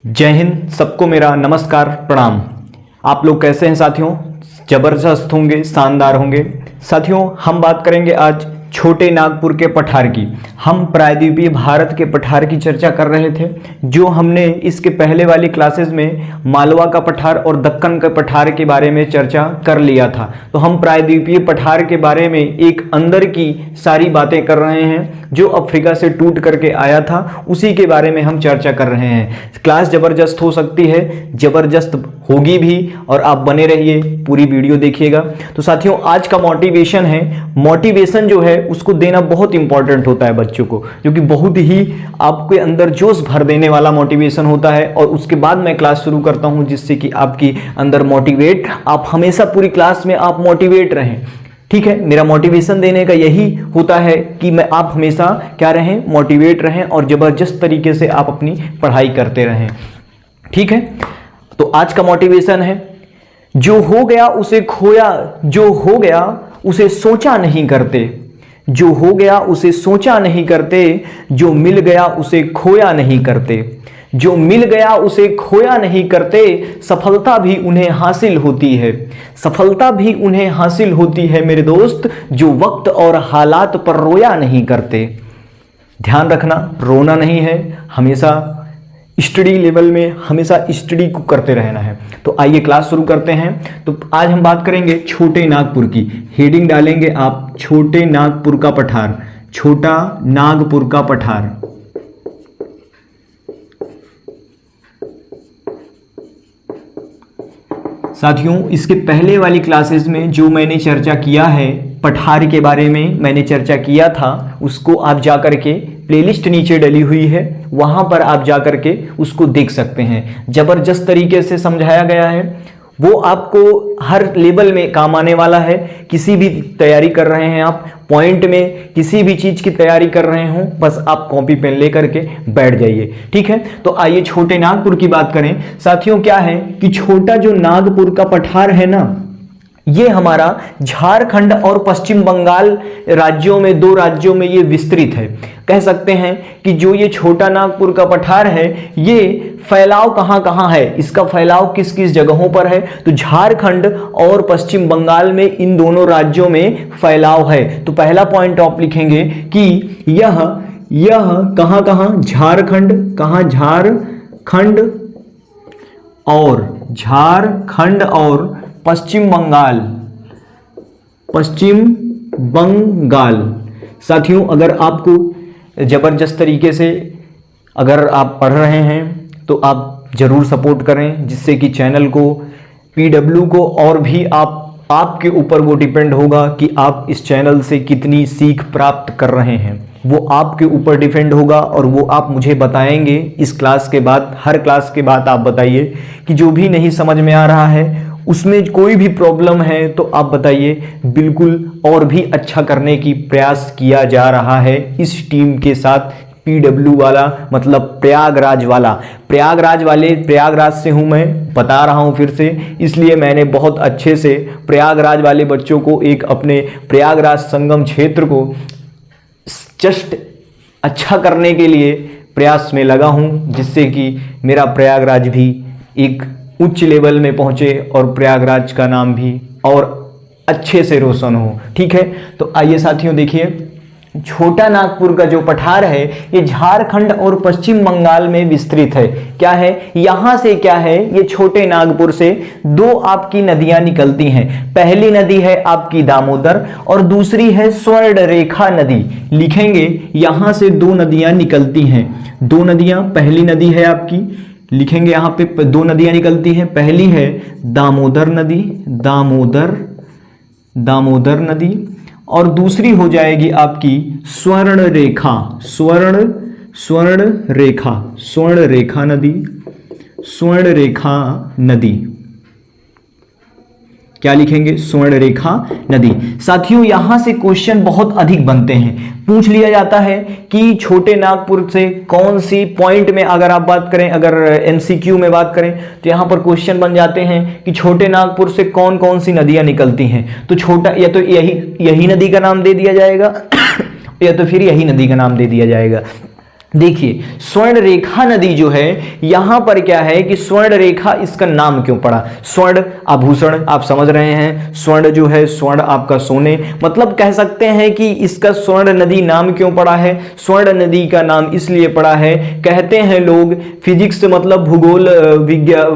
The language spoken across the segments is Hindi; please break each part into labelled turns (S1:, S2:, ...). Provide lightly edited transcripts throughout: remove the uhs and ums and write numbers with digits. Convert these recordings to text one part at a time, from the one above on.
S1: जय हिंद। सबको मेरा नमस्कार प्रणाम। आप लोग कैसे हैं साथियों? जबरदस्त होंगे, शानदार होंगे। साथियों, हम बात करेंगे आज छोटे नागपुर के पठार की। हम प्रायद्वीपीय भारत के पठार की चर्चा कर रहे थे, जो हमने इसके पहले वाली क्लासेस में मालवा का पठार और दक्कन के पठार के बारे में चर्चा कर लिया था। तो हम प्रायद्वीपीय पठार के बारे में एक अंदर की सारी बातें कर रहे हैं, जो अफ्रीका से टूट करके आया था, उसी के बारे में हम चर्चा कर रहे हैं। क्लास जबरदस्त हो सकती है, जबरदस्त होगी भी, और आप बने रहिए, पूरी वीडियो देखिएगा। तो साथियों, आज का मोटिवेशन है। मोटिवेशन जो है उसको देना बहुत इंपॉर्टेंट होता है बच्चों को, जो कि बहुत ही आपके अंदर जोश भर देने वाला मोटिवेशन होता है। और उसके बाद मैं क्लास शुरू करता हूं, जिससे कि आपकी अंदर मोटिवेट, आप हमेशा पूरी क्लास में आप मोटिवेट रहें। ठीक है, मेरा मोटिवेशन देने का यही होता है कि मैं आप हमेशा क्या रहें, मोटिवेट रहें, और जबरदस्त तरीके से आप अपनी पढ़ाई करते रहें। ठीक है, तो आज का मोटिवेशन है, जो हो गया उसे खोया, जो हो गया उसे सोचा नहीं करते, जो हो गया उसे सोचा नहीं करते, जो मिल गया उसे खोया नहीं करते, जो मिल गया उसे खोया नहीं करते, सफलता भी उन्हें हासिल होती है, सफलता भी उन्हें हासिल होती है मेरे दोस्त, जो वक्त और हालात पर रोया नहीं करते। ध्यान रखना, रोना नहीं है, हमेशा स्टडी लेवल में हमेशा स्टडी को करते रहना है। तो आइए क्लास शुरू करते हैं। तो आज हम बात करेंगे छोटे नागपुर की। हेडिंग डालेंगे आप, छोटे नागपुर का पठार, छोटा नागपुर का पठार। साथियों, इसके पहले वाली क्लासेस में जो मैंने चर्चा किया है पठार के बारे में, मैंने चर्चा किया था, उसको आप जा करके प्लेलिस्ट नीचे डली हुई है, वहां पर आप जा करके उसको देख सकते हैं। जबरदस्त तरीके से समझाया गया है, वो आपको हर लेवल में काम आने वाला है। किसी भी तैयारी कर रहे हैं आप, पॉइंट में किसी भी चीज की तैयारी कर रहे हो, बस आप कॉपी पेन लेकर के बैठ जाइए। ठीक है, तो आइए छोटे नागपुर की बात करें। साथियों, क्या है कि छोटा जो नागपुर का पठार है ना, ये हमारा झारखंड और पश्चिम बंगाल राज्यों में, दो राज्यों में ये विस्तृत है। कह सकते हैं कि जो ये छोटा नागपुर का पठार है, ये फैलाव कहां कहां है, इसका फैलाव किस किस जगहों पर है, तो झारखंड और पश्चिम बंगाल में, इन दोनों राज्यों में फैलाव है। तो पहला पॉइंट आप लिखेंगे कि यह कहां कहां, झारखंड, कहां, झारखंड और पश्चिम बंगाल। साथियों, अगर आपको जबरदस्त तरीके से अगर आप पढ़ रहे हैं तो आप जरूर सपोर्ट करें, जिससे कि चैनल को, पीडब्ल्यू को, और भी आपके ऊपर वो डिपेंड होगा कि आप इस चैनल से कितनी सीख प्राप्त कर रहे हैं, वो आपके ऊपर डिपेंड होगा। और वो आप मुझे बताएंगे इस क्लास के बाद, हर क्लास के बाद आप बताइए कि जो भी नहीं समझ में आ रहा है, उसमें कोई भी प्रॉब्लम है तो आप बताइए, बिल्कुल और भी अच्छा करने की प्रयास किया जा रहा है इस टीम के साथ। पीडब्ल्यू वाला मतलब प्रयागराज वाला, प्रयागराज से हूं मैं, बता रहा हूं फिर से, इसलिए मैंने बहुत अच्छे से प्रयागराज वाले बच्चों को, एक अपने प्रयागराज संगम क्षेत्र को जस्ट अच्छा करने के लिए प्रयास में लगा हूं, जिससे कि मेरा प्रयागराज भी एक उच्च लेवल में पहुंचे और प्रयागराज का नाम भी और अच्छे से रोशन हो। ठीक है, तो आइए साथियों, देखिए छोटा नागपुर का जो पठार है, ये झारखंड और पश्चिम बंगाल में विस्तृत है। क्या है, यहां से क्या है, ये छोटे नागपुर से दो आपकी नदियां निकलती हैं। पहली नदी है आपकी दामोदर और दूसरी है स्वर्णरेखा नदी। लिखेंगे, यहां से दो नदियां निकलती हैं, दो नदियां, पहली नदी है आपकी, लिखेंगे यहां पे दो नदियां निकलती हैं। पहली है दामोदर नदी, दामोदर नदी, और दूसरी हो जाएगी आपकी स्वर्णरेखा नदी। क्या लिखेंगे, स्वर्णरेखा नदी। साथियों, यहां से क्वेश्चन बहुत अधिक बनते हैं, पूछ लिया जाता है कि छोटे नागपुर से कौन सी पॉइंट में, अगर आप बात करें, अगर एमसीक्यू में बात करें, तो यहां पर क्वेश्चन बन जाते हैं कि छोटे नागपुर से कौन कौन सी नदियां निकलती हैं। तो छोटा, या तो यही नदी का नाम दे दिया जाएगा या तो फिर यही नदी का नाम दे दिया जाएगा। देखिए स्वर्ण रेखा नदी जो है, यहां पर क्या है कि स्वर्ण रेखा इसका नाम क्यों पड़ा। स्वर्ण आभूषण, आप समझ रहे हैं, स्वर्ण जो है, स्वर्ण आपका सोने, मतलब कह सकते हैं कि इसका स्वर्ण नदी नाम क्यों पड़ा है। स्वर्ण नदी का नाम इसलिए पड़ा है, कहते हैं लोग, फिजिक्स मतलब भूगोल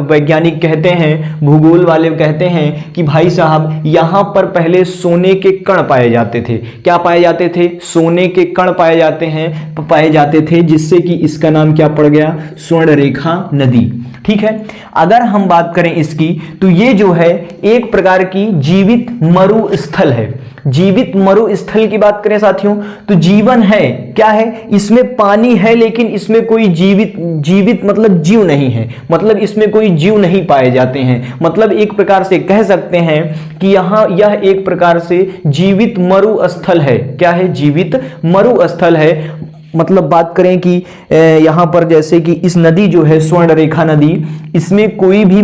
S1: वैज्ञानिक कहते हैं, भूगोल वाले कहते हैं कि भाई साहब यहां पर पहले सोने के कण पाए जाते थे। क्या पाए जाते थे? सोने के कण पाए जाते थे, जिससे कि इसका नाम क्या पड़ गया? स्वर्ण रेखा नदी। ठीक है, अगर हम बात करें इसकी, तो ये जो है एक प्रकार की जीवित मरुस्थल है। जीवित मरुस्थल की बात करें साथियों, तो जीवन है, क्या है इसमें? पानी है, लेकिन इसमें कोई जीवित मतलब जीव नहीं है, मतलब इसमें कोई जीव नहीं पाए जाते हैं। मतलब एक प्रकार से कह सकते हैं कि यह एक प्रकार से जीवित मरुस्थल है। क्या है? जीवित मरुस्थल है। मतलब बात करें कि यहां पर जैसे कि इस नदी जो है स्वर्ण रेखा नदी, इसमें कोई भी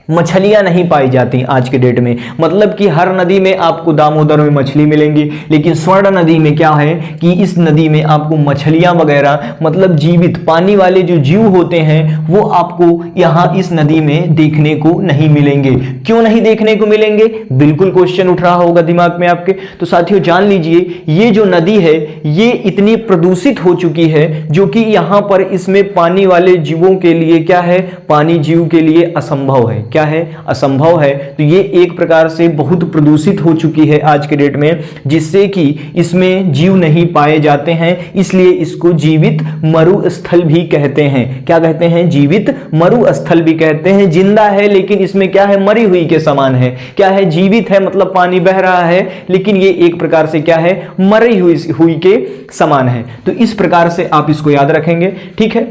S1: मछलियां नहीं पाई जाती आज के डेट में। मतलब कि हर नदी में आपको दामोदर में मछली मिलेंगी, लेकिन स्वर्ण नदी में क्या है कि इस नदी में आपको मछलियां वगैरह मतलब जीवित पानी वाले जो जीव होते हैं वो आपको यहाँ इस नदी में देखने को नहीं मिलेंगे। क्यों नहीं देखने को मिलेंगे? बिल्कुल क्वेश्चन उठ रहा होगा दिमाग में आपके। तो साथियों जान लीजिए, ये जो नदी है ये इतनी प्रदूषित हो चुकी है जो कि यहाँ पर इसमें पानी वाले जीवों के लिए क्या है? पानी जीव के लिए असंभव है। क्या है? असंभव है। तो ये एक प्रकार से बहुत प्रदूषित हो चुकी है आज के डेट में, जिससे कि इसमें जीव नहीं पाए जाते हैं, इसलिए इसको जीवित मरुस्थल भी कहते हैं। क्या कहते हैं? जीवित मरुस्थल भी कहते हैं। जिंदा है लेकिन इसमें क्या है? मरी हुई के समान है। क्या है? जीवित है मतलब पानी बह रहा है, लेकिन ये एक प्रकार से क्या है? मरी हुई के समान है। तो इस प्रकार से आप इसको याद रखेंगे। ठीक है,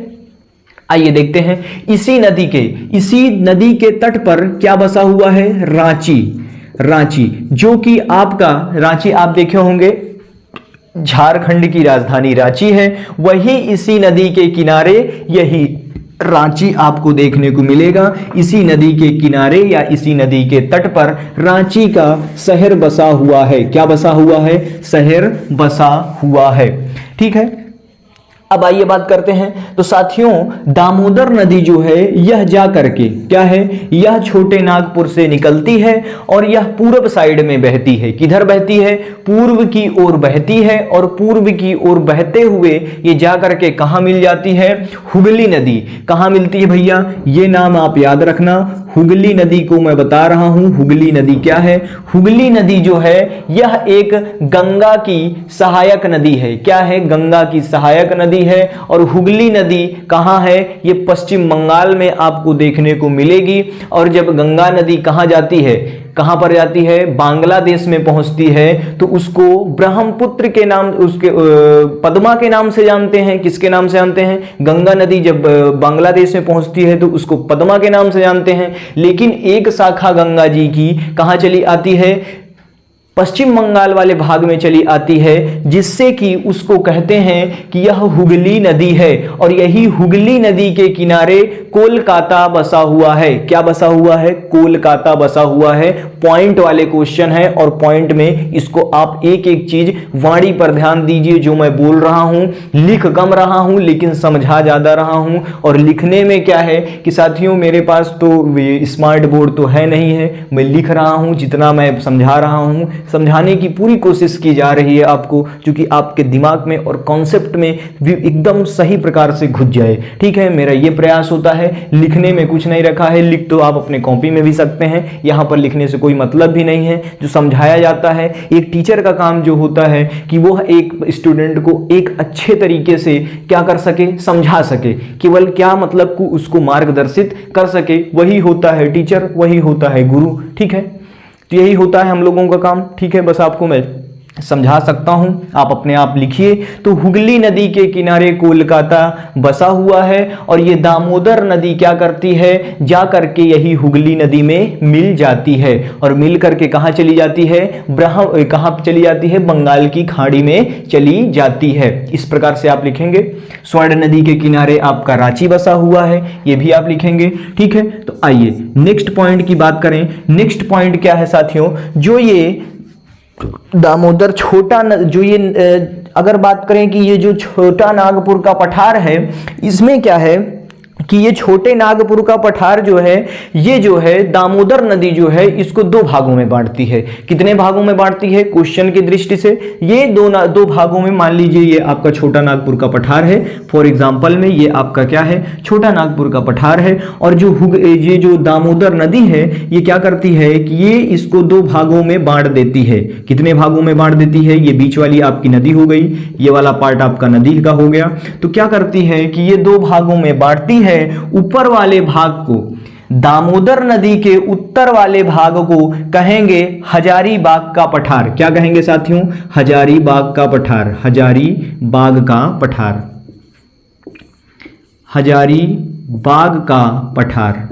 S1: आइए देखते हैं इसी नदी के तट पर क्या बसा हुआ है? रांची, जो कि आपका रांची आप देखे होंगे झारखंड की राजधानी रांची है। वही इसी नदी के किनारे यही रांची आपको देखने को मिलेगा। इसी नदी के किनारे या इसी नदी के तट पर रांची का शहर बसा हुआ है। क्या बसा हुआ है? शहर बसा हुआ है। ठीक है, अब आइए बात करते हैं। तो साथियों दामोदर नदी जो है यह जा करके क्या है? यह छोटे नागपुर से निकलती है और यह पूर्व साइड में बहती है। किधर बहती है? पूर्व की ओर बहती है, और पूर्व की ओर बहते हुए ये जा करके कहां मिल जाती है? हुगली नदी। कहां मिलती है भैया? ये नाम आप याद रखना, हुगली नदी को मैं बता रहा हूं। हुगली नदी क्या है? हुगली नदी जो है यह एक गंगा की सहायक नदी है। क्या है? गंगा की सहायक नदी है। और हुगली नदी कहां है? ये पश्चिम बंगाल में आपको देखने को मिलेगी। और जब गंगा नदी कहां जाती है? कहां पर जाती है? बांग्लादेश में पहुंचती है, तो उसको ब्रह्मपुत्र के नाम, उसके पद्मा के नाम से जानते हैं। किसके नाम से जानते हैं? गंगा नदी जब बांग्लादेश में पहुंचती है तो उसको पद्मा के नाम से जानते हैं। लेकिन एक शाखा गंगा जी की कहां चली आती है? पश्चिम बंगाल वाले भाग में चली आती है, जिससे कि उसको कहते हैं कि यह हुगली नदी है। और यही हुगली नदी के किनारे कोलकाता बसा हुआ है। क्या बसा हुआ है? कोलकाता बसा हुआ है। पॉइंट वाले क्वेश्चन है, और पॉइंट में इसको आप एक एक चीज वाणी पर ध्यान दीजिए। जो मैं बोल रहा हूं, लिख कम रहा हूं लेकिन समझा ज्यादा रहा हूं। और लिखने में क्या है कि साथियों मेरे पास तो स्मार्ट बोर्ड तो है नहीं है, मैं लिख रहा हूं जितना मैं समझा रहा हूं। समझाने की पूरी कोशिश की जा रही है आपको, क्योंकि आपके दिमाग में और कॉन्सेप्ट में भी एकदम सही प्रकार से घुस जाए। ठीक है, मेरा ये प्रयास होता है। लिखने में कुछ नहीं रखा है, लिख तो आप अपने कॉपी में भी सकते हैं, यहां पर लिखने से कोई मतलब भी नहीं है। जो समझाया जाता है, एक टीचर का काम जो होता है कि वो एक स्टूडेंट को एक अच्छे तरीके से क्या कर सके? समझा सके। केवल क्या मतलब को उसको मार्गदर्शित कर सके, वही होता है टीचर, वही होता है गुरु। ठीक है, तो यही होता है हम लोगों का काम। ठीक है, बस आपको मैं समझा सकता हूं, आप अपने आप लिखिए। तो हुगली नदी के किनारे कोलकाता बसा हुआ है, और ये दामोदर नदी क्या करती है? जा करके यही हुगली नदी में मिल जाती है, और मिल करके कहां चली जाती है? कहां चली जाती है? बंगाल की खाड़ी में चली जाती है। इस प्रकार से आप लिखेंगे। स्वर्ण नदी के किनारे आपका रांची बसा हुआ है, ये भी आप लिखेंगे। ठीक है, तो आइए नेक्स्ट पॉइंट की बात करें। नेक्स्ट पॉइंट क्या है साथियों? जो ये दामोदर जो ये अगर बात करें कि ये जो छोटा नागपुर का पठार है, इसमें क्या है कि ये छोटे नागपुर का पठार जो है, ये जो है दामोदर नदी जो है इसको दो भागों में बांटती है। कितने भागों में बांटती है क्वेश्चन की दृष्टि से? ये दो भागों में। मान लीजिए ये आपका छोटा नागपुर का पठार है, फॉर एग्जांपल में ये आपका क्या है, छोटा नागपुर का पठार है, और ये जो दामोदर नदी है ये क्या करती है कि ये इसको दो भागों में बांट देती है। कितने भागों में बांट देती है? ये बीच वाली आपकी नदी हो गई, ये वाला पार्ट आपका नदी का हो गया। तो क्या करती है कि ये दो भागों में बांटती है। ऊपर वाले भाग को, दामोदर नदी के उत्तर वाले भाग को कहेंगे हजारीबाग का पठार। क्या कहेंगे साथियों? हजारीबाग का पठार। हजारीबाग का पठार, हजारीबाग का पठार।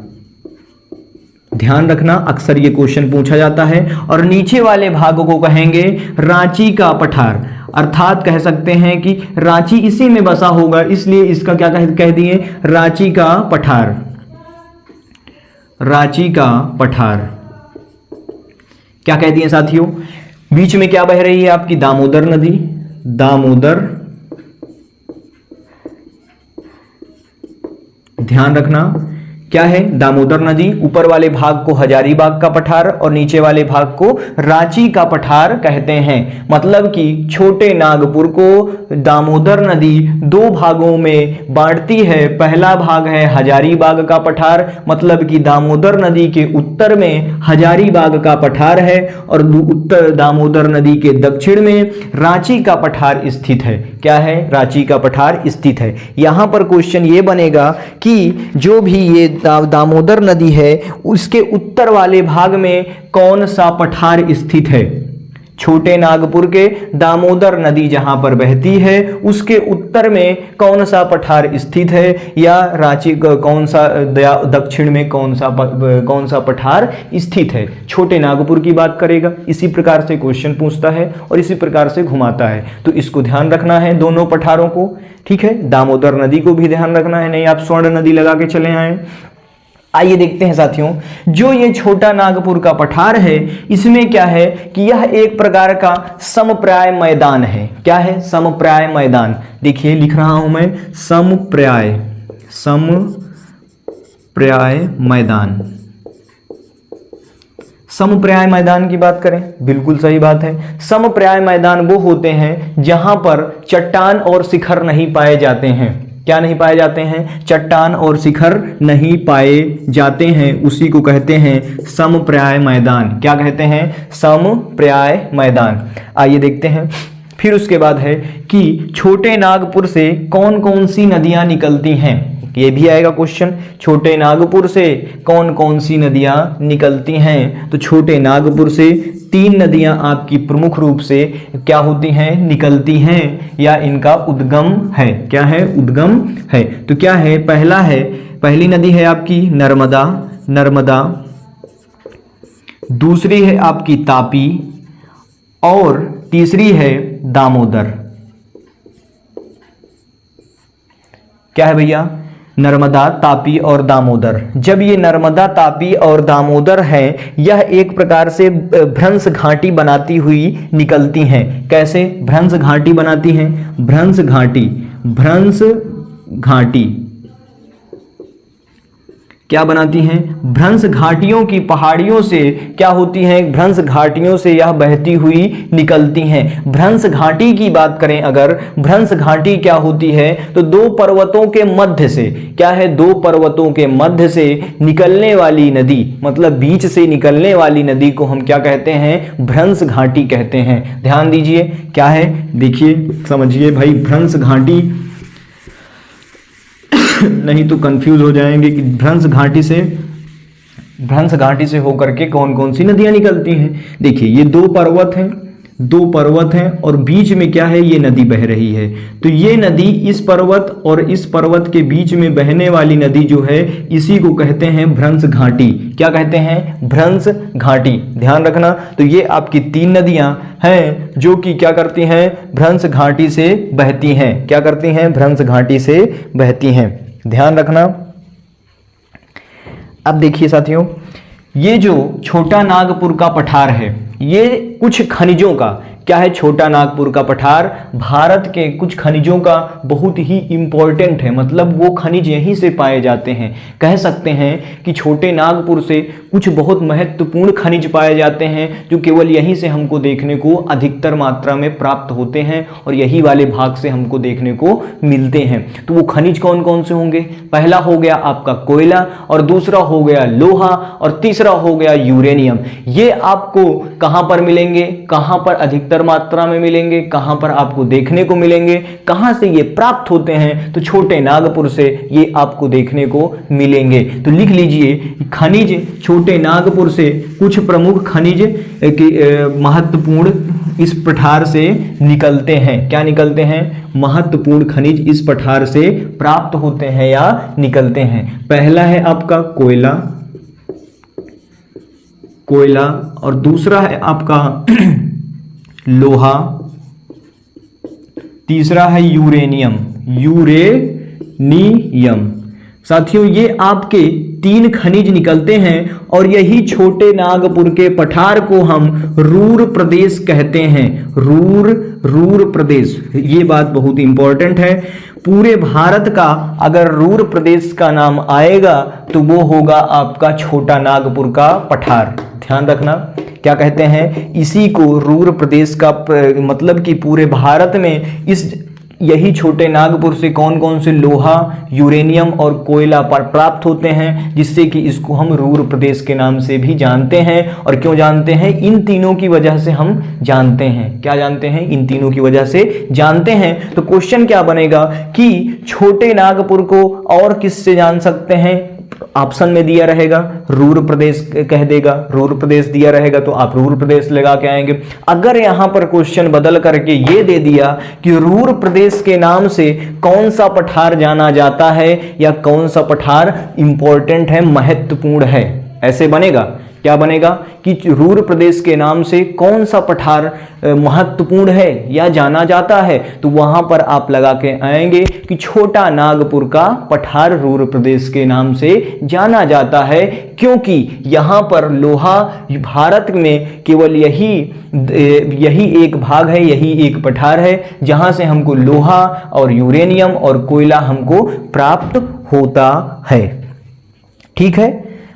S1: ध्यान रखना, अक्सर ये क्वेश्चन पूछा जाता है। और नीचे वाले भाग को कहेंगे रांची का पठार, अर्थात कह सकते हैं कि रांची इसी में बसा होगा, इसलिए इसका क्या कह दिए? रांची का पठार। रांची का पठार क्या कह दिए साथियों? बीच में क्या बह रही है आपकी? दामोदर नदी। दामोदर, ध्यान रखना क्या है? दामोदर नदी। ऊपर वाले भाग को हजारीबाग का पठार और नीचे वाले भाग को रांची का पठार कहते हैं। मतलब कि छोटे नागपुर को दामोदर नदी दो भागों में बांटती है। पहला भाग है हजारीबाग का पठार, मतलब कि दामोदर नदी के उत्तर में हजारीबाग का पठार है, और उत्तर दामोदर नदी के दक्षिण में रांची का पठार स्थित है। क्या है? रांची का पठार स्थित है। यहां पर क्वेश्चन ये बनेगा कि जो भी ये दामोदर नदी है उसके उत्तर वाले भाग में कौन सा पठार स्थित है? छोटे नागपुर के दामोदर नदी जहां पर बहती है उसके उत्तर में कौन सा पठार स्थित है, या रांची कौन सा, दक्षिण में कौन सा पठार स्थित है? छोटे नागपुर की बात करेगा। इसी प्रकार से क्वेश्चन पूछता है और इसी प्रकार से घुमाता है, तो इसको ध्यान रखना है दोनों पठारों को। ठीक है, दामोदर नदी को भी ध्यान रखना है, नहीं आप स्वर्ण नदी लगा के चले आए। आइए देखते हैं साथियों, जो ये छोटा नागपुर का पठार है इसमें क्या है कि यह एक प्रकार का समप्राय मैदान है। क्या है? समप्राय मैदान। देखिए लिख रहा हूं मैं, समप्राय मैदान। समप्राय मैदान की बात करें, बिल्कुल सही बात है। समप्राय मैदान वो होते हैं जहां पर चट्टान और शिखर नहीं पाए जाते हैं। क्या नहीं पाए जाते हैं? चट्टान और शिखर नहीं पाए जाते हैं, उसी को कहते हैं समप्राय मैदान। क्या कहते हैं? समप्राय मैदान। आइए देखते हैं फिर उसके बाद है कि छोटे नागपुर से कौन कौन सी नदियां निकलती हैं। ये भी आएगा क्वेश्चन, छोटे नागपुर से कौन कौन सी नदियां निकलती हैं। तो छोटे नागपुर से तीन नदियां आपकी प्रमुख रूप से क्या होती हैं? निकलती हैं, या इनका उद्गम है। क्या है? उद्गम है। तो क्या है? पहली नदी है आपकी नर्मदा, दूसरी है आपकी तापी, और तीसरी है दामोदर। क्या है भैया? नर्मदा, तापी और दामोदर। जब ये नर्मदा, तापी और दामोदर हैं, यह एक प्रकार से भ्रंश घाटी बनाती हुई निकलती हैं। कैसे भ्रंश घाटी बनाती हैं? भ्रंश घाटी क्या बनाती हैं? भ्रंश घाटियों की पहाड़ियों से क्या होती हैं? भ्रंश घाटियों से यह बहती हुई निकलती हैं। भ्रंश घाटी की बात करें अगर, भ्रंश घाटी क्या होती है? तो दो पर्वतों के मध्य से, क्या है? दो पर्वतों के मध्य से निकलने वाली नदी, मतलब बीच से निकलने वाली नदी को हम क्या कहते हैं? भ्रंश घाटी कहते हैं। ध्यान दीजिए क्या है, देखिए समझिए भाई, भ्रंश घाटी नहीं तो कंफ्यूज हो जाएंगे कि भ्रंश घाटी से होकर के कौन कौन सी नदियां निकलती हैं। देखिए ये दो पर्वत हैं और बीच में क्या है? ये नदी बह रही है। तो ये नदी इस पर्वत और इस पर्वत के बीच में बहने वाली नदी जो है, इसी को कहते हैं भ्रंश घाटी। क्या कहते हैं? भ्रंश घाटी। ध्यान रखना। तो ये आपकी तीन नदियां हैं जो कि क्या करती हैं? भ्रंश घाटी से बहती हैं। क्या करती हैं? भ्रंश घाटी से बहती हैं। ध्यान रखना। अब देखिए साथियों, ये जो छोटा नागपुर का पठार है, ये कुछ खनिजों का, क्या है छोटा नागपुर का पठार? भारत के कुछ खनिजों का बहुत ही इंपॉर्टेंट है, मतलब वो खनिज यहीं से पाए जाते हैं। कह सकते हैं कि छोटे नागपुर से कुछ बहुत महत्वपूर्ण खनिज पाए जाते हैं जो केवल यहीं से हमको देखने को अधिकतर मात्रा में प्राप्त होते हैं और यही वाले भाग से हमको देखने को मिलते हैं। तो वो खनिज कौन कौन से होंगे? पहला हो गया आपका कोयला, और दूसरा हो गया लोहा, और तीसरा हो गया यूरेनियम। ये आपको कहां पर मिलेंगे, कहां पर अधिकतर मात्रा में मिलेंगे, कहां पर आपको देखने को मिलेंगे, कहां से ये प्राप्त होते हैं? तो छोटे नागपुर से ये आपको देखने को मिलेंगे। तो लिख लीजिए खनिज छोटे नागपुर से, कुछ प्रमुख खनिज महत्वपूर्ण इस पठार से निकलते हैं। क्या निकलते हैं? महत्वपूर्ण खनिज इस पठार से प्राप्त होते हैं या निकलते हैं। पहला है आपका कोयला, और दूसरा है आपका लोहा, तीसरा है यूरेनियम। साथियों ये आपके 3 खनिज निकलते हैं और यही छोटे नागपुर के पठार को हम रूर प्रदेश कहते हैं। रूर प्रदेश, ये बात बहुत इंपॉर्टेंट है। पूरे भारत का अगर रूर प्रदेश का नाम आएगा तो वो होगा आपका छोटा नागपुर का पठार। ध्यान रखना, क्या कहते हैं? इसी को रूर प्रदेश का मतलब कि पूरे भारत में यही छोटे नागपुर से कौन कौन से लोहा, यूरेनियम और कोयला प्राप्त होते हैं, जिससे कि इसको हम रूर प्रदेश के नाम से भी जानते हैं। और क्यों जानते हैं? इन तीनों की वजह से हम जानते हैं। क्या जानते हैं? इन तीनों की वजह से जानते हैं। तो क्वेश्चन क्या बनेगा कि छोटे नागपुर को और किससे जान सकते हैं? ऑप्शन में दिया रहेगा रूर प्रदेश कह देगा, रूर प्रदेश दिया रहेगा तो आप रूर प्रदेश लगा के आएंगे। अगर यहां पर क्वेश्चन बदल करके ये दे दिया कि रूर प्रदेश के नाम से कौन सा पठार जाना जाता है या कौन सा पठार इंपॉर्टेंट है, महत्वपूर्ण है, ऐसे बनेगा। क्या बनेगा कि रूर प्रदेश के नाम से कौन सा पठार महत्वपूर्ण है या जाना जाता है, तो वहां पर आप लगा के आएंगे कि छोटा नागपुर का पठार रूर प्रदेश के नाम से जाना जाता है, क्योंकि यहां पर लोहा भारत में केवल यही एक भाग है, यही एक पठार है जहां से हमको लोहा और यूरेनियम और कोयला हमको प्राप्त होता है। ठीक है,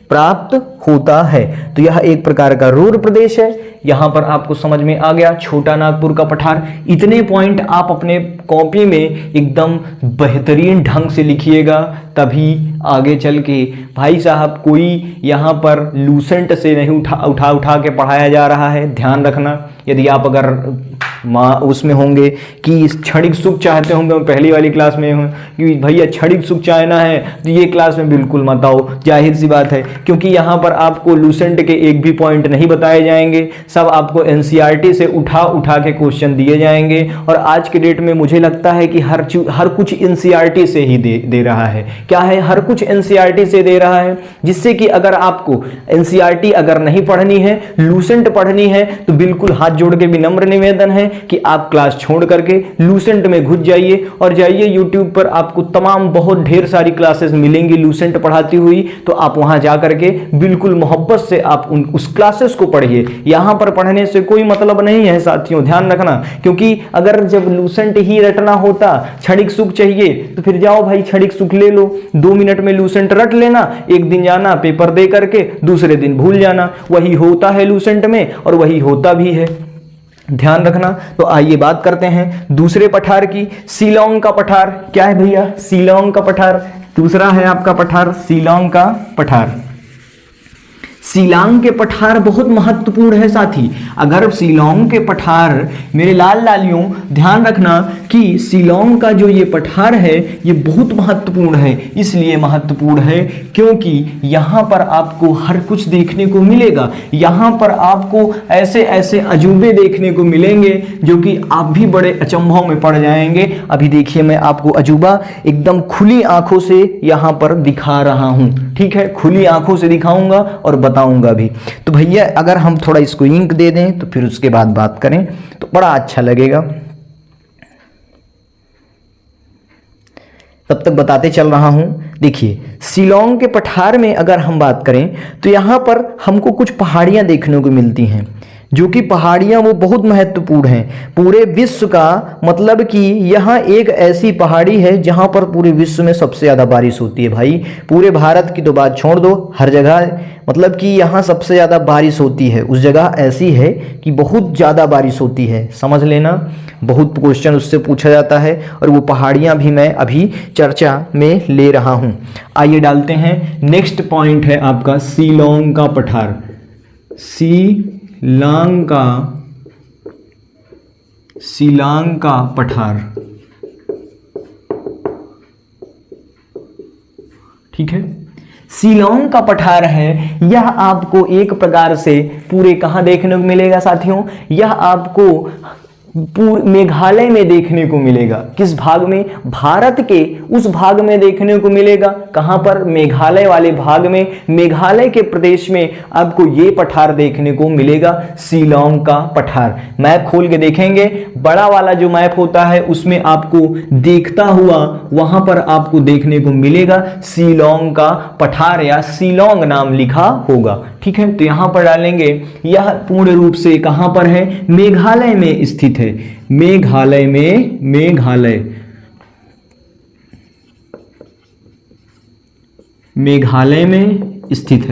S1: प्राप्त होता है। तो यह एक प्रकार का रूर प्रदेश है। यहां पर आपको समझ में आ गया छोटा नागपुर का पठार। इतने पॉइंट आप अपने कॉपी में एकदम बेहतरीन ढंग से लिखिएगा, तभी आगे चल के भाई साहब कोई यहां पर लूसेंट से नहीं उठा के पढ़ाया जा रहा है। ध्यान रखना, यदि आप अगर उसमें होंगे कि क्षणिक सुख चाहते होंगे, मैं पहली वाली क्लास में हूँ कि भैया क्षणिक सुख चाहना है, तो ये क्लास में बिल्कुल मत आओ, जाहिर सी बात है, क्योंकि यहाँ पर आपको लूसेंट के एक भी पॉइंट नहीं बताए जाएंगे। सब आपको एनसीईआरटी से उठा के क्वेश्चन दिए जाएंगे। और आज के डेट में मुझे लगता है कि हर कुछ एनसीईआरटी से ही दे रहा है। क्या है? हर कुछ एनसीईआरटी से दे रहा है, जिससे कि अगर आपको एनसीईआरटी अगर नहीं पढ़नी है, लूसेंट पढ़नी है, तो बिल्कुल हाथ जोड़ के विनम्र निवेदन है कि आप क्लास छोड़ करके लूसेंट में घुस जाइए और जाइए यूट्यूब पर। आपको तमाम बहुत ढेर सारी क्लासेस मिलेंगी लूसेंट पढ़ाती हुई, तो आप वहां जा करके बिल्कुल मोहब्बत से आप उस क्लासेस को पढ़िए। यहां पर पढ़ने से कोई मतलब नहीं है साथियों, ध्यान रखना, क्योंकि अगर जब लूसेंट ही रटना होता, क्षणिक सुख चाहिए, तो फिर जाओ भाई क्षणिक सुख ले लो, 2 मिनट में लूसेंट रट लेना, एक दिन जाना पेपर दे करके दूसरे दिन भूल जाना। वही होता है लूसेंट में और वही होता भी है, ध्यान रखना। तो आइए बात करते हैं दूसरे पठार की, शिलांग का पठार। क्या है भैया? शिलांग का पठार। दूसरा है आपका पठार शिलांग का पठार। शिलांग के पठार बहुत महत्वपूर्ण है साथी। अगर शिलांग के पठार, मेरे लाल लालियों ध्यान रखना कि शिलांग का जो ये पठार है ये बहुत महत्वपूर्ण है। इसलिए महत्वपूर्ण है क्योंकि यहाँ पर आपको हर कुछ देखने को मिलेगा। यहाँ पर आपको ऐसे ऐसे अजूबे देखने को मिलेंगे जो कि आप भी बड़े अचंभों में पड़ जाएंगे। अभी देखिए मैं आपको अजूबा एकदम खुली आंखों से यहाँ पर दिखा रहा हूँ, ठीक है, खुली आंखों से दिखाऊंगा और बताऊंगा भी। तो भैया अगर हम थोड़ा इसको इंक दे दें तो फिर उसके बाद बात करें तो बड़ा अच्छा लगेगा। तब तक बताते चल रहा हूं। देखिए शिलांग के पठार में अगर हम बात करें तो यहां पर हमको कुछ पहाड़ियां देखने को मिलती हैं।
S2: जो कि पहाड़ियाँ वो बहुत महत्वपूर्ण हैं पूरे विश्व का, मतलब कि यहाँ एक ऐसी पहाड़ी है जहाँ पर पूरे विश्व में सबसे ज़्यादा बारिश होती है भाई। पूरे भारत की तो बात छोड़ दो, हर जगह मतलब कि यहाँ सबसे ज़्यादा बारिश होती है। उस जगह ऐसी है कि बहुत ज़्यादा बारिश होती है, समझ लेना। बहुत क्वेश्चन उससे पूछा जाता है और वो पहाड़ियाँ भी मैं अभी चर्चा में ले रहा हूँ।
S1: आइए डालते हैं, नेक्स्ट पॉइंट है आपका शिलांग का पठार। शिलांग का पठार, ठीक है। शिलांग का पठार है, यह आपको एक प्रकार से पूरे कहाँ देखने को मिलेगा साथियों, यह आपको पूरे मेघालय में देखने को मिलेगा। किस भाग में? भारत के उस भाग में देखने को मिलेगा। कहां पर? मेघालय वाले भाग में, मेघालय के प्रदेश में आपको ये पठार देखने को मिलेगा, शिलांग का पठार। मैप खोल के देखेंगे, बड़ा वाला जो मैप होता है उसमें आपको देखता हुआ वहां पर आपको देखने को मिलेगा शिलांग का पठार या शिलांग नाम लिखा होगा, ठीक है। तो यहां पर डालेंगे, यह पूर्ण रूप से कहां पर है? मेघालय में स्थित है। मेघालय में, मेघालय में स्थित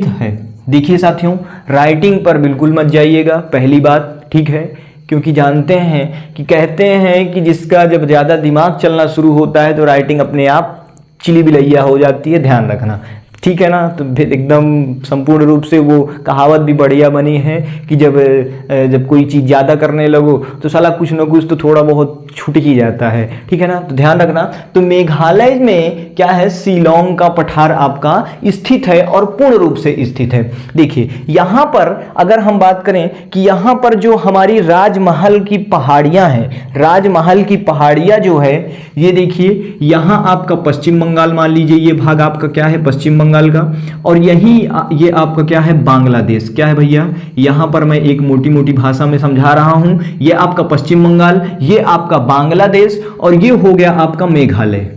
S1: है। देखिए साथियों, राइटिंग पर बिल्कुल मत जाइएगा, पहली बात, ठीक है। क्योंकि जानते हैं कि कहते हैं कि जिसका जब ज़्यादा दिमाग चलना शुरू होता है तो राइटिंग अपने आप चिली बिलैया हो जाती है, ध्यान रखना, ठीक है ना। तो फिर एकदम संपूर्ण रूप से वो कहावत भी बढ़िया बनी है कि जब कोई चीज़ ज़्यादा करने लगो तो साला कुछ ना कुछ तो थोड़ा बहुत छूट ही जाता है, ठीक है ना। तो ध्यान रखना। तो मेघालय में क्या है? शिलांग का पठार आपका स्थित है और पूर्ण रूप से स्थित है। देखिए यहाँ पर अगर हम बात करें कि यहाँ पर जो हमारी राजमहल की पहाड़ियाँ हैं, राजमहल की पहाड़ियाँ जो है, ये देखिए यहाँ आपका पश्चिम बंगाल, मान लीजिए ये भाग आपका क्या है? पश्चिम बंगाल का। और यही ये आपका क्या है? बांग्लादेश। क्या है भैया? यहां पर मैं एक मोटी मोटी भाषा में समझा रहा हूं, ये आपका पश्चिम बंगाल, ये आपका बांग्लादेश और ये हो गया आपका मेघालय।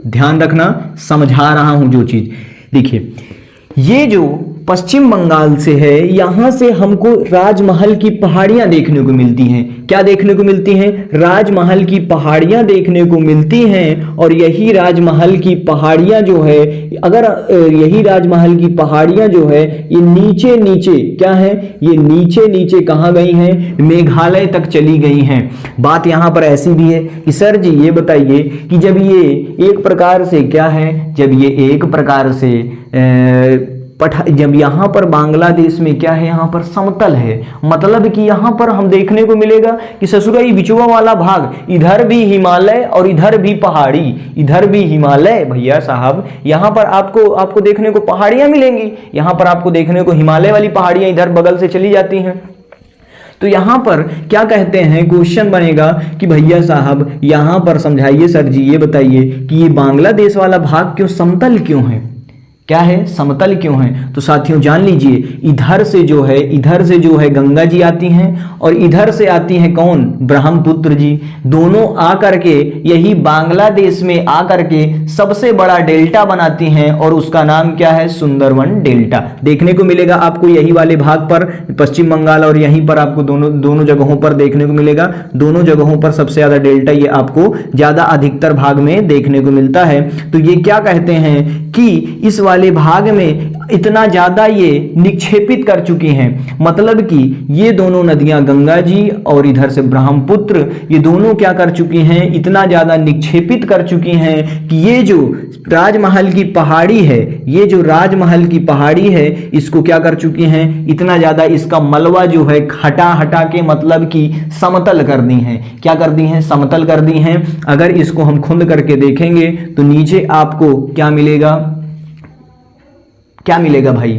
S1: ध्यान रखना, समझा रहा हूं जो चीज। देखिए ये जो पश्चिम बंगाल से है, यहां से हमको राजमहल की पहाड़ियां देखने को मिलती हैं। क्या देखने को मिलती हैं? राजमहल की पहाड़ियां देखने को मिलती हैं। और यही राजमहल की पहाड़ियां जो है, अगर यही राजमहल की पहाड़ियां जो है ये नीचे नीचे क्या है? ये नीचे नीचे कहां गई हैं? मेघालय तक चली गई हैं। बात यहां पर ऐसी भी है कि सर जी ये बताइए कि जब ये एक प्रकार से क्या है, जब ये एक प्रकार से जब यहाँ पर बांग्लादेश में क्या है? यहाँ पर समतल है, मतलब कि यहाँ पर हम देखने को मिलेगा कि ससुराई बिचवा वाला भाग, इधर भी हिमालय और इधर भी पहाड़ी, इधर भी हिमालय भैया साहब, यहाँ पर आपको देखने को पहाड़ियाँ मिलेंगी। यहाँ पर आपको देखने को हिमालय वाली पहाड़ियाँ इधर बगल से चली जाती हैं। तो यहाँ पर क्या कहते हैं? क्वेश्चन बनेगा कि भैया साहब यहाँ पर समझाइए सर जी, ये बताइए कि ये बांग्लादेश वाला भाग क्यों समतल क्यों है? क्या है? समतल क्यों है? तो साथियों जान लीजिए, इधर से जो है गंगा जी आती हैं और इधर से आती हैं कौन? ब्रह्मपुत्र जी। दोनों आकर के यही बांग्लादेश में आकर के सबसे बड़ा डेल्टा बनाती हैं और उसका नाम क्या है? सुंदरवन डेल्टा। देखने को मिलेगा आपको यही वाले भाग पर, पश्चिम बंगाल और यहीं पर आपको दोनों जगहों पर देखने को मिलेगा। दोनों जगहों पर सबसे ज्यादा डेल्टा ये आपको ज्यादा अधिकतर भाग में देखने को मिलता है। तो ये क्या कहते हैं कि इस वाले भाग में इतना ज्यादा ये निक्षेपित कर चुकी हैं, मतलब कि ये दोनों नदियां गंगा जी और इधर से ब्रह्मपुत्र, ये दोनों क्या कर चुकी हैं? इतना ज्यादा निक्षेपित कर चुकी हैं कि ये जो राजमहल की पहाड़ी है, ये जो राजमहल की पहाड़ी है, इसको क्या कर चुकी हैं? इतना ज्यादा इसका मलबा जो है हटा हटा के मतलब कि समतल कर दी हैं। क्या कर दी हैं? समतल कर दी हैं। अगर इसको हम खुंद करके देखेंगे तो नीचे आपको क्या मिलेगा? क्या मिलेगा भाई?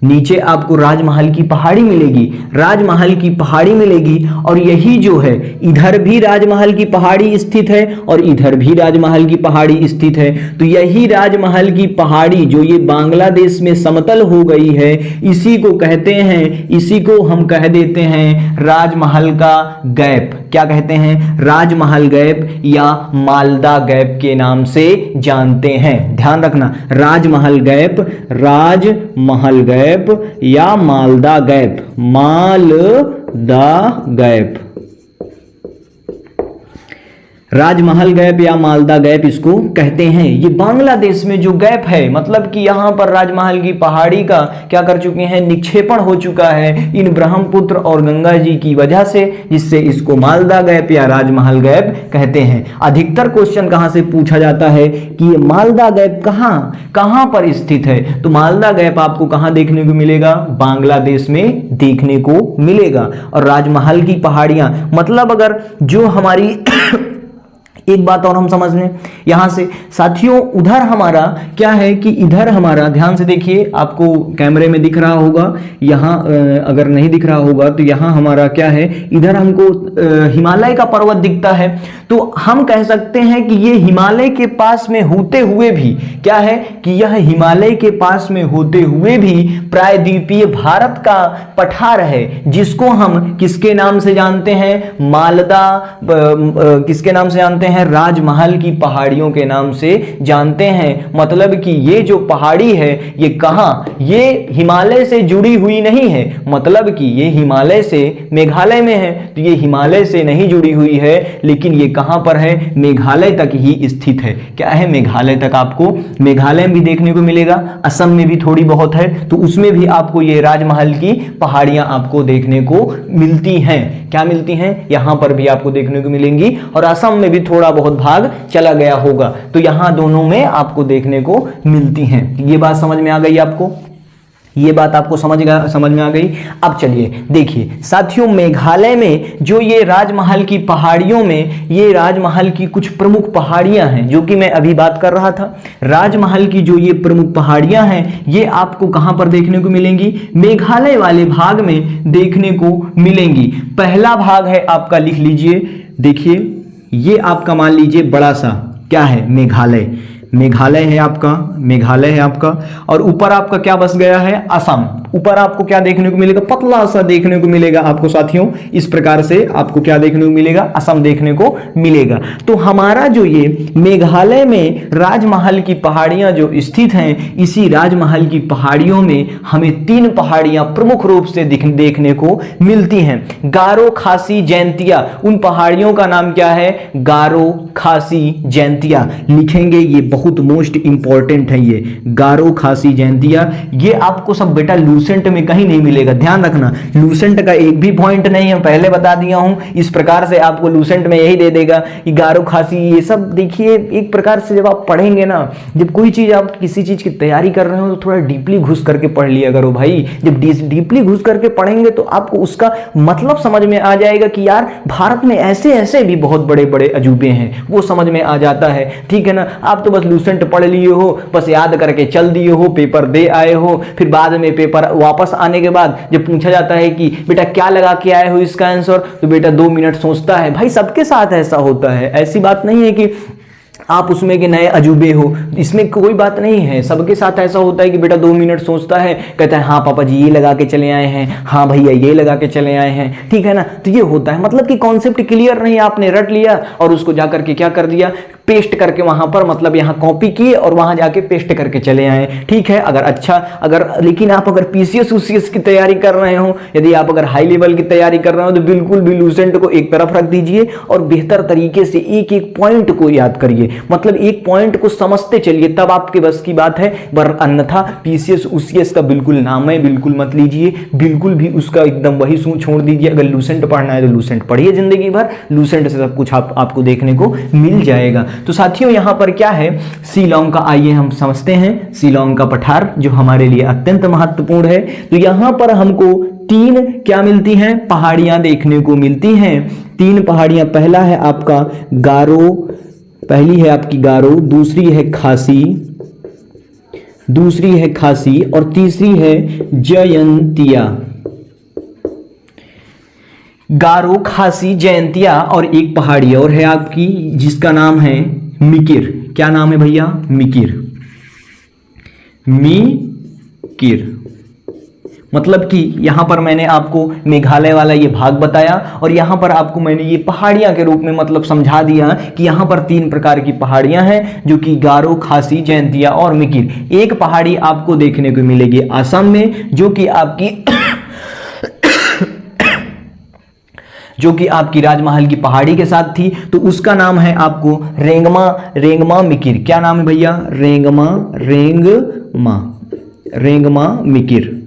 S1: नीचे आपको राजमहल की पहाड़ी मिलेगी, राजमहल की पहाड़ी मिलेगी, और यही जो है इधर भी राजमहल की पहाड़ी स्थित है और इधर भी राजमहल की पहाड़ी स्थित है। तो यही राजमहल की पहाड़ी जो ये बांग्लादेश में समतल हो गई है, इसी को कहते हैं, इसी को हम कह देते हैं राजमहल का गैप। क्या कहते हैं? राजमहल गैप या मालदा गैप के नाम से जानते हैं। ध्यान रखना, राजमहल गैप, राजमहल गैप या मालदा गैप, मालदा गैप, राजमहल गैप या मालदा गैप इसको कहते हैं। ये बांग्लादेश में जो गैप है, मतलब कि यहां पर राजमहल की पहाड़ी का क्या कर चुके हैं? निक्षेपण हो चुका है इन ब्रह्मपुत्र और गंगा जी की वजह से, जिससे इसको मालदा गैप या राजमहल गैप कहते हैं। अधिकतर क्वेश्चन कहां से पूछा जाता है कि ये मालदा गैप कहां पर स्थित है? तो मालदा गैप आपको कहां देखने को मिलेगा? बांग्लादेश में देखने को मिलेगा। और राजमहल की पहाड़ियां, मतलब अगर जो हमारी एक बात और हम समझ लें यहां से साथियों, उधर हमारा क्या है कि इधर हमारा, ध्यान से देखिए, आपको कैमरे में दिख रहा होगा, यहां अगर नहीं दिख रहा होगा तो यहां हमारा क्या है, इधर हमको हिमालय का पर्वत दिखता है। तो हम कह सकते हैं कि ये हिमालय के पास में होते हुए भी क्या है कि यह हिमालय के पास में होते हुए भी प्रायद्वीपीय भारत का पठार है, जिसको हम किसके नाम से जानते हैं? मालदा, किसके नाम से जानते हैं? राजमहल की पहाड़ियों के नाम से जानते हैं। मतलब कि ये जो पहाड़ी है ये कहां, ये हिमालय से जुड़ी हुई नहीं है, मतलब कि ये हिमालय से, मेघालय में है तो ये हिमालय से नहीं जुड़ी हुई है, लेकिन ये कहां पर है? मेघालय तक ही स्थित है। क्या है? मेघालय तक आपको, मेघालय में भी देखने को मिलेगा, असम में भी थोड़ी बहुत है, तो उसमें भी आपको ये राजमहल की पहाड़ियां आपको देखने को मिलती हैं। क्या मिलती हैं? यहां पर भी आपको देखने को मिलेंगी, और असम में भी थोड़ा बहुत भाग चला गया होगा, तो यहां दोनों में आपको देखने को मिलती हैं। ये बात समझ में आ गई आपको? ये बात आपको समझ में आ गई। अब चलिए देखिए साथियों, मेघालय में जो ये राजमहल की पहाड़ियों में, ये राजमहल की कुछ प्रमुख पहाड़ियां हैं जो कि मैं अभी बात कर रहा था। राजमहल की जो ये प्रमुख पहाड़ियां हैं, ये आपको कहां पर देखने को मिलेंगी? मेघालय वाले भाग में देखने को मिलेंगी। पहला भाग है आपका, लिख लीजिए, देखिए ये आपका मान लीजिए बड़ा सा क्या है? मेघालय, मेघालय है आपका, मेघालय है आपका, और ऊपर आपका क्या बस गया है? असम। ऊपर आपको क्या देखने को मिलेगा? पतला सा देखने को मिलेगा आपको साथियों, इस प्रकार से आपको क्या देखने को मिलेगा? असम देखने को मिलेगा। तो हमारा जो ये मेघालय में राजमहल की पहाड़ियां जो स्थित हैं, इसी राजमहल की पहाड़ियों में हमें 3 पहाड़ियां प्रमुख रूप से देखने को मिलती हैं। गारो, खासी, जैंतिया, उन पहाड़ियों का नाम क्या है? गारो, खासी, जैंतिया लिखेंगे, ये बहुत मोस्ट इंपॉर्टेंट है। ये गारो, खासी, जैंतिया, ये आपको सब बेटा लूसेंट में कहीं नहीं मिलेगा। ध्यान रखना, लूसेंट का एक भी पॉइंट नहीं है, पहले बता दिया हूं। इस प्रकार से आपको लूसेंट में यही दे देगा कि गारो, खासी, ये सब देखिए एक प्रकार से जब आप पढ़ेंगे ना, जब कोई चीज आप किसी चीज की तैयारी कर रहे हो तो थोड़ा डीपली घुस करके पढ़ लिया करो भाई। जब डीपली घुस करके पढ़ेंगे तो आपको उसका मतलब समझ में आ जाएगा कि यार भारत में ऐसे ऐसे भी बहुत बड़े बड़े अजूबे हैं, वो समझ में आ जाता है। ठीक है ना? आप तो बस लूसेंट पढ़ लिए हो, बस याद करके चल दिए हो, पेपर दे आए हो, फिर बाद में पेपर वापस आने के बाद जब पूछा जाता है कि बेटा क्या लगा के आए हो इसका आंसर, तो बेटा 2 मिनट सोचता है। भाई सबके साथ ऐसा होता है, ऐसी बात नहीं है कि आप उसमें के नए अजूबे हो, इसमें कोई बात नहीं है। सबके साथ ऐसा होता है कि बेटा 2 मिनट सोचता है, कहता है हाँ पापा जी ये लगा के चले आए हैं, हाँ भैया ये लगा के चले आए हैं। ठीक है ना? तो ये होता है, मतलब कि कॉन्सेप्ट क्लियर नहीं, आपने रट लिया और उसको जाकर के क्या कर दिया? पेस्ट करके वहां पर, मतलब यहां कॉपी किए और वहां जाके पेस्ट करके चले आए। ठीक है? अगर लेकिन आप अगर पीसीएस यूसीएस की तैयारी कर रहे हो, यदि आप अगर हाई लेवल की तैयारी कर रहे हो, तो बिल्कुल भी लूसेंट को एक तरफ रख दीजिए और बेहतर तरीके से एक एक पॉइंट को याद करिए, मतलब एक पॉइंट को समझते चलिए, तब आपके बस की बात है। अन्यथा पीसीएस यूसीएस का बिल्कुल नाम है बिल्कुल मत लीजिए, बिल्कुल भी उसका एकदम वही छोड़ दीजिए। अगर लूसेंट पढ़ना है तो लूसेंट पढ़िए जिंदगी भर, लूसेंट से सब कुछ आपको देखने को मिल जाएगा। तो साथियों यहां पर क्या है? शिलांग का, आइए हम समझते हैं शिलांग का पठार जो हमारे लिए अत्यंत महत्वपूर्ण है। तो यहां पर हमको 3 क्या मिलती हैं? पहाड़ियां देखने को मिलती हैं। 3 पहाड़ियां, पहला है आपका गारो, पहली है आपकी गारो, दूसरी है खासी, दूसरी है खासी और तीसरी है जयंतिया। गारो, खासी, जयंतिया और एक पहाड़ी और है आपकी जिसका नाम है मिकिर। क्या नाम है भैया? मिकिर। मिकिर मतलब कि यहां पर मैंने आपको मेघालय वाला ये भाग बताया और यहां पर आपको मैंने ये पहाड़ियां के रूप में मतलब समझा दिया कि यहां पर 3 प्रकार की पहाड़ियां हैं जो कि गारो, खासी, जयंतिया और मिकिर। एक पहाड़ी आपको देखने को मिलेगी असम में जो कि आपकी राजमहल की पहाड़ी के साथ थी, तो उसका नाम है आपको रेंगमा मिकिर। क्या नाम है भैया? रेंगमा मिकिर।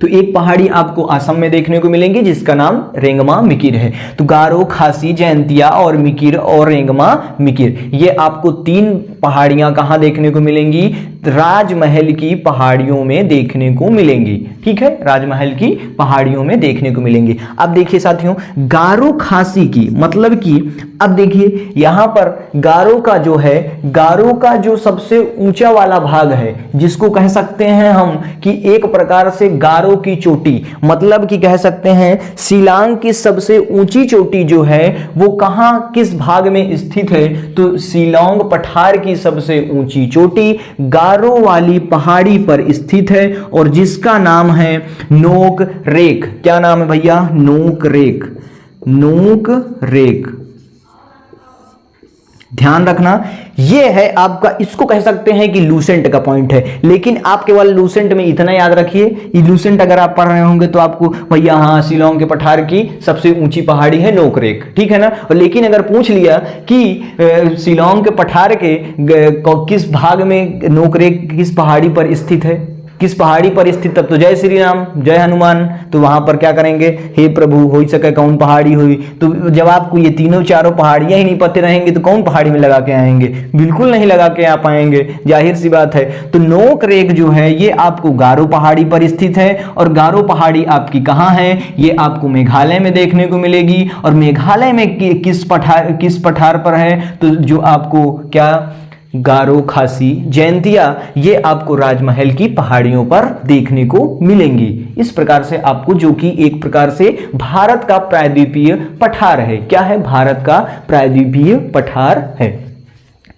S1: तो एक पहाड़ी आपको असम में देखने को मिलेंगी जिसका नाम रेंगमा मिकिर है। तो गारो, खासी, जयंतिया और मिकिर और रेंगमा मिकिर, ये आपको 3 पहाड़ियां कहां देखने को मिलेंगी? राजमहल की पहाड़ियों में देखने को मिलेंगी। ठीक है, राजमहल की पहाड़ियों में देखने को मिलेंगी। अब देखिए साथियों, गारो खासी की मतलब कि अब देखिए यहां पर गारो का जो सबसे ऊंचा वाला भाग है, जिसको कह सकते हैं हम कि एक प्रकार से गारो की चोटी, मतलब कि कह सकते हैं शिलांग की सबसे ऊंची चोटी जो है वो कहां किस भाग में स्थित है? तो शिलांग पठार की सबसे ऊंची चोटी गारो वाली पहाड़ी पर स्थित है और जिसका नाम है नोक रेक। क्या नाम है भैया? नोक रेक। ध्यान रखना, यह है आपका, इसको कह सकते हैं कि लूसेंट का पॉइंट है, लेकिन आप केवल लूसेंट में इतना याद रखिए, ये लूसेंट अगर आप पढ़ रहे होंगे तो आपको भैया हाँ शिलांग के पठार की सबसे ऊंची पहाड़ी है नोकरेक, ठीक है ना। लेकिन अगर पूछ लिया कि शिलांग के पठार के किस भाग में नोकरेक किस पहाड़ी पर स्थित है, किस पहाड़ी पर स्थित, तब तो जय श्री राम, जय हनुमान, तो वहां पर क्या करेंगे? हे प्रभु हो सके कौन पहाड़ी हुई। तो जब आपको ये तीनों चारों पहाड़ियां ही नहीं पते रहेंगे तो कौन पहाड़ी में लगा के आएंगे? बिल्कुल नहीं लगा के आ पाएंगे, जाहिर सी बात है। तो नोक रेक जो है ये आपको गारो पहाड़ी पर स्थित है और गारो पहाड़ी आपकी कहाँ है? ये आपको मेघालय में देखने को मिलेगी। और मेघालय में किस पठार पर है? तो जो आपको क्या गारो, खासी, जयंतिया ये आपको राजमहल की पहाड़ियों पर देखने को मिलेंगी। इस प्रकार से आपको, जो कि एक प्रकार से भारत का प्रायद्वीपीय पठार है। क्या है? भारत का प्रायद्वीपीय पठार है,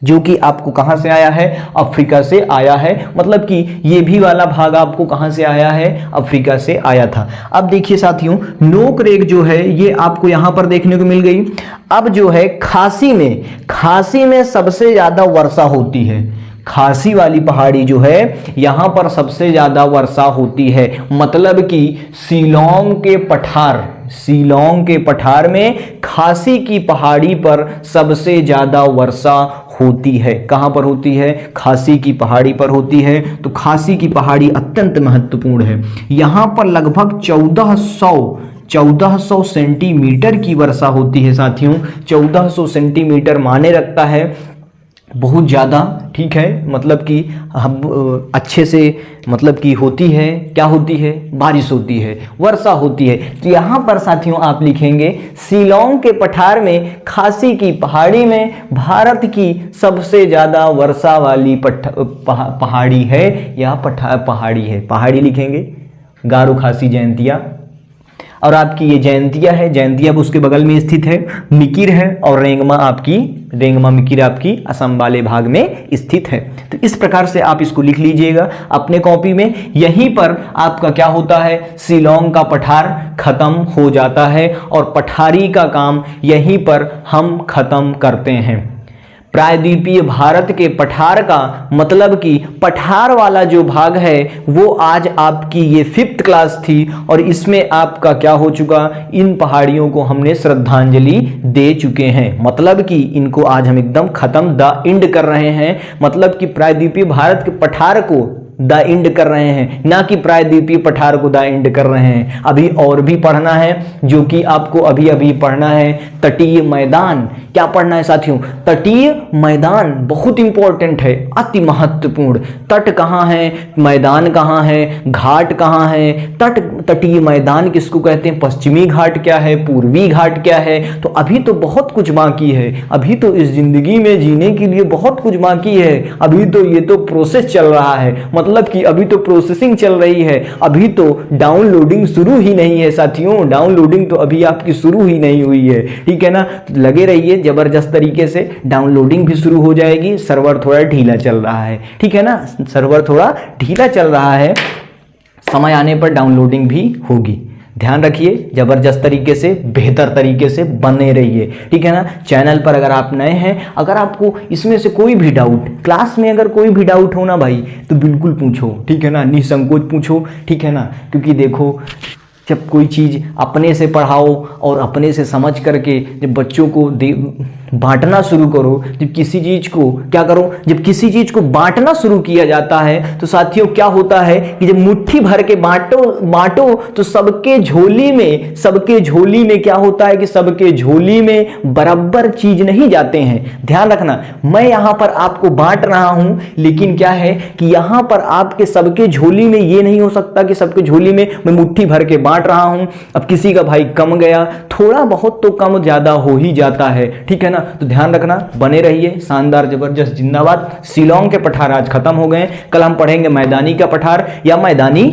S1: जो कि आपको कहां से आया है? अफ्रीका से आया है। मतलब कि ये भी वाला भाग आपको कहां से आया है? अफ्रीका से आया था। अब देखिए साथियों, नोक रेक जो है ये आपको यहां पर देखने को मिल गई। अब जो है खासी में सबसे ज्यादा वर्षा होती है। खासी वाली पहाड़ी जो है यहां पर सबसे ज्यादा वर्षा होती है। मतलब कि शिलांग के पठार में खासी की पहाड़ी पर सबसे ज्यादा वर्षा होती है। कहां पर होती है? खासी की पहाड़ी पर होती है। तो खासी की पहाड़ी अत्यंत महत्वपूर्ण है। यहां पर लगभग 1400 सेंटीमीटर की वर्षा होती है साथियों। 1400 सेंटीमीटर माने रखता है बहुत ज़्यादा, ठीक है। मतलब कि हम अच्छे से मतलब कि होती है, क्या होती है? बारिश होती है, वर्षा होती है। तो यहाँ पर साथियों आप लिखेंगे शिलांग के पठार में खासी की पहाड़ी में भारत की सबसे ज़्यादा वर्षा वाली पहाड़ी है या पहाड़ी है। पहाड़ी लिखेंगे गारो, खासी, जयंतिया। और आपकी ये जयंतिया है, जयंतिया उसके बगल में स्थित है। मिकिर है और रेंगमा मिकिर आपकी असम वाले भाग में स्थित है। तो इस प्रकार से आप इसको लिख लीजिएगा अपने कॉपी में। यहीं पर आपका क्या होता है? शिलांग का पठार खत्म हो जाता है और पठारी का काम यहीं पर हम खत्म करते हैं। प्रायद्वीपीय भारत के पठार का मतलब कि पठार वाला जो भाग है वो आज आपकी ये 5th क्लास थी और इसमें आपका क्या हो चुका? इन पहाड़ियों को हमने श्रद्धांजलि दे चुके हैं। मतलब कि इनको आज हम एकदम खत्म द एंड कर रहे हैं। मतलब कि प्रायद्वीपीय भारत के पठार को द एंड कर रहे हैं, ना कि प्रायद्वीपीय पठार को द एंड कर रहे हैं। अभी और भी पढ़ना है, जो कि आपको अभी अभी पढ़ना है तटीय मैदान। क्या पढ़ना है साथियों? तटीय मैदान बहुत इंपॉर्टेंट है, अति महत्वपूर्ण। तट कहाँ है, मैदान कहाँ है, घाट कहाँ है, तटीय मैदान किसको कहते हैं, पश्चिमी घाट क्या है, पूर्वी घाट क्या है। तो अभी तो बहुत कुछ बाकी है, अभी तो इस जिंदगी में जीने के लिए बहुत कुछ बाकी है। अभी तो ये तो प्रोसेस चल रहा है, मतलब कि अभी तो प्रोसेसिंग चल रही है, अभी तो डाउनलोडिंग शुरू ही नहीं है साथियों। डाउनलोडिंग तो अभी आपकी शुरू ही नहीं हुई है, ठीक है ना। लगे रहिए, जबरदस्त तरीके से डाउनलोडिंग भी शुरू हो जाएगी। सर्वर थोड़ा ढीला चल रहा है, ठीक है ना, सर्वर थोड़ा ढीला चल रहा है, समय आने पर डाउनलोडिंग भी होगी। ध्यान रखिए, जबरदस्त तरीके से, बेहतर तरीके से बने रहिए, ठीक है ना। चैनल पर अगर आप नए हैं, अगर आपको इसमें से कोई भी डाउट, क्लास में अगर कोई भी डाउट हो ना भाई, तो बिल्कुल पूछो, ठीक है ना, निसंकोच पूछो, ठीक है ना। क्योंकि देखो, जब कोई चीज़ अपने से पढ़ाओ और अपने से समझ करके जब बच्चों को बांटना शुरू करो, जब किसी चीज़ को क्या करो, जब किसी चीज़ को बांटना शुरू किया जाता है, तो साथियों क्या होता है कि जब मुट्ठी भर के बांटो तो सबके झोली में क्या होता है कि सबके झोली में बराबर चीज नहीं जाते हैं। ध्यान रखना, मैं यहाँ पर आपको बांट रहा हूँ, लेकिन क्या है कि यहाँ पर आपके सबके झोली में ये नहीं हो सकता कि सबके झोली में मैं मुट्ठी भर के बांट रहा हूँ। अब किसी का भाई कम गया, थोड़ा बहुत तो कम ज्यादा हो ही जाता है, ठीक है ना। तो ध्यान रखना, बने रहिए। शानदार, जबरदस्त, जिंदाबाद। शिलोंग के पठार आज खत्म हो गए, कल हम पढ़ेंगे मैदानी का पठार, या मैदानी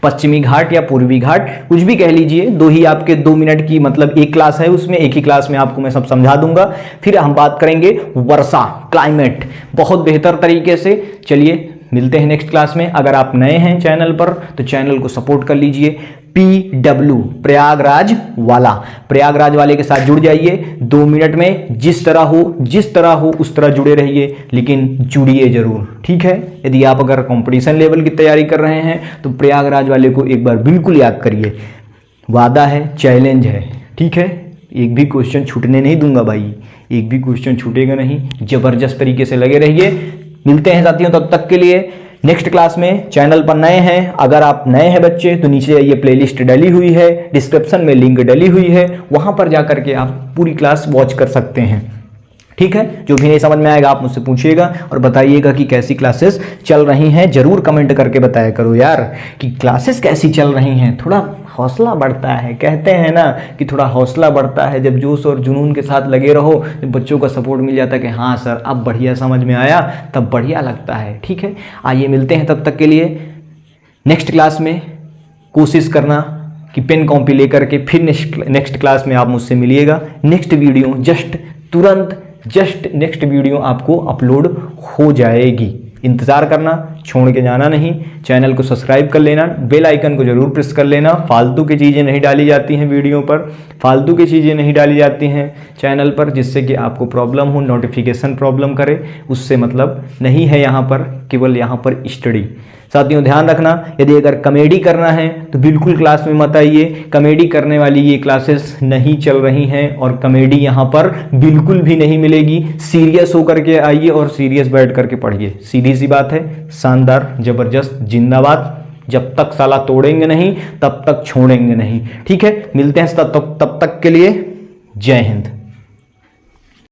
S1: पश्चिमी घाट या पूर्वी घाट, कुछ भी कह लीजिए। दो ही आपके 2 मिनट की मतलब एक क्लास है, उसमें एक ही क्लास में आपको मैं सब समझा दूंगा। फिर हम बात करेंगे वर्षा, क्लाइमेट, बहुत बेहतर तरीके से। चलिए मिलते हैं नेक्स्ट क्लास में। अगर आप नए हैं चैनल पर तो चैनल को सपोर्ट कर लीजिए। PW प्रयागराज वाले के साथ जुड़ जाइए। 2 मिनट में जिस तरह हो उस तरह जुड़े रहिए, लेकिन जुड़िए जरूर, ठीक है। यदि आप अगर कंपटीशन लेवल की तैयारी कर रहे हैं तो प्रयागराज वाले को एक बार बिल्कुल याद करिए। वादा है, चैलेंज है, ठीक है। एक भी क्वेश्चन छूटने नहीं दूंगा भाई, एक भी क्वेश्चन छूटेगा नहीं। जबरदस्त तरीके से लगे रहिए। मिलते हैं साथियों, तब तक के लिए नेक्स्ट क्लास में। चैनल पर नए हैं, अगर आप नए हैं बच्चे तो नीचे ये प्लेलिस्ट डली हुई है, डिस्क्रिप्शन में लिंक डली हुई है, वहां पर जाकर के आप पूरी क्लास वॉच कर सकते हैं, ठीक है। जो भी नहीं समझ में आएगा आप मुझसे पूछिएगा और बताइएगा कि कैसी क्लासेस चल रही हैं। जरूर कमेंट करके बताया करो यार कि क्लासेस कैसी चल रही हैं। थोड़ा हौसला बढ़ता है, कहते हैं ना कि थोड़ा हौसला बढ़ता है जब जोश और जुनून के साथ लगे रहो, जब बच्चों का सपोर्ट मिल जाता है कि हाँ सर अब बढ़िया समझ में आया, तब बढ़िया लगता है, ठीक है। आइए मिलते हैं तब तक के लिए नेक्स्ट क्लास में। कोशिश करना कि पेन कॉपी लेकर के फिर नेक्स्ट क्लास में आप मुझसे मिलिएगा। Next video just next video आपको अपलोड हो जाएगी, इंतज़ार करना, छोड़ के जाना नहीं। चैनल को सब्सक्राइब कर लेना, बेल आइकन को जरूर प्रेस कर लेना। फालतू की चीज़ें नहीं डाली जाती हैं वीडियो पर, फालतू की चीज़ें नहीं डाली जाती हैं चैनल पर जिससे कि आपको प्रॉब्लम हो, नोटिफिकेशन प्रॉब्लम करे, उससे मतलब नहीं है यहाँ पर। केवल यहाँ पर स्टडी। साथियों ध्यान रखना, यदि अगर कॉमेडी करना है तो बिल्कुल क्लास में मत आइए। कॉमेडी करने वाली ये क्लासेस नहीं चल रही हैं और कॉमेडी यहाँ पर बिल्कुल भी नहीं मिलेगी। सीरियस होकर के आइए और सीरियस बैठ करके पढ़िए, सीधी सी बात है। शानदार, जबरदस्त, जिंदाबाद। जब तक साला तोड़ेंगे नहीं तब तक छोड़ेंगे नहीं, ठीक है। मिलते हैं तब तक के लिए। जय हिंद।